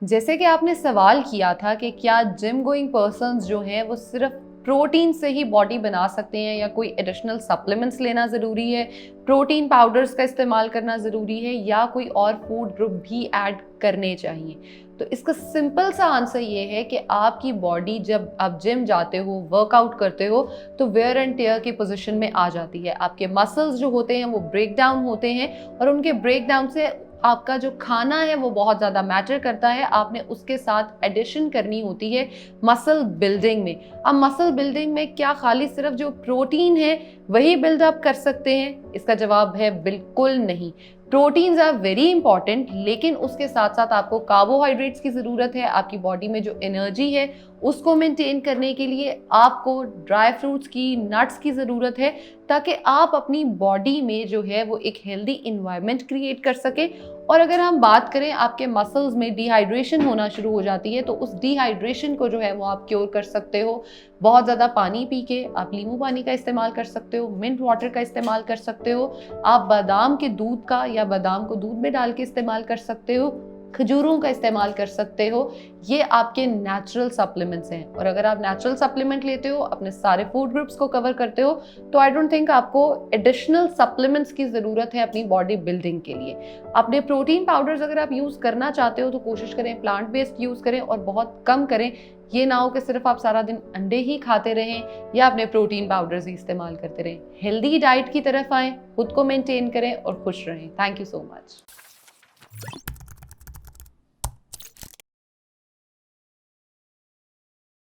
जैसे कि आपने सवाल किया था कि क्या जिम गोइंग पर्सन्स जो हैं वो सिर्फ प्रोटीन से ही बॉडी बना सकते हैं या कोई एडिशनल सप्लीमेंट्स लेना ज़रूरी है, प्रोटीन पाउडर्स का इस्तेमाल करना ज़रूरी है या कोई और फूड ग्रुप भी ऐड करने चाहिए। तो इसका सिंपल सा आंसर ये है कि आपकी बॉडी जब आप जिम जाते हो, वर्कआउट करते हो, तो वेयर एंड टेयर की पोजीशन में आ जाती है। आपके मसल्स जो होते हैं वो ब्रेक डाउन होते हैं और उनके ब्रेक डाउन से आपका जो खाना है वो बहुत ज़्यादा मैटर करता है। आपने उसके साथ एडिशन करनी होती है मसल बिल्डिंग में। अब मसल बिल्डिंग में क्या खाली सिर्फ जो प्रोटीन है वही बिल्डअप कर सकते हैं? इसका जवाब है बिल्कुल नहीं। प्रोटीन्स आर वेरी इंपॉर्टेंट, लेकिन उसके साथ साथ आपको कार्बोहाइड्रेट्स की ज़रूरत है। आपकी बॉडी में जो एनर्जी है उसको मेंटेन करने के लिए आपको ड्राई फ्रूट्स की, नट्स की ज़रूरत है, ताकि आप अपनी बॉडी में जो है वो एक हेल्दी इन्वायरमेंट क्रिएट कर सकें। और अगर हम बात करें, आपके मसल्स में डिहाइड्रेशन होना शुरू हो जाती है, तो उस डिहाइड्रेशन को जो है वो आप क्योर कर सकते हो। बहुत ज़्यादा पानी पी के, आप नींबू पानी का इस्तेमाल कर सकते हो, मिंट वाटर का इस्तेमाल कर सकते हो, आप बादाम के दूध का या बादाम को दूध में डाल के इस्तेमाल कर सकते हो, खजूरों का इस्तेमाल कर सकते हो। ये आपके नेचुरल सप्लीमेंट्स हैं। और अगर आप नेचुरल सप्लीमेंट लेते हो, अपने सारे फूड ग्रुप्स को कवर करते हो, तो आई डोंट थिंक आपको एडिशनल सप्लीमेंट्स की ज़रूरत है अपनी बॉडी बिल्डिंग के लिए। अपने प्रोटीन पाउडर्स अगर आप यूज़ करना चाहते हो तो कोशिश करें प्लांट बेस्ड यूज़ करें और बहुत कम करें। ये ना हो कि सिर्फ आप सारा दिन अंडे ही खाते रहें या अपने प्रोटीन पाउडर्स ही इस्तेमाल करते रहें। हेल्दी डाइट की तरफ आएँ, खुद को मेंटेन करें और खुश रहें। Thank you so much.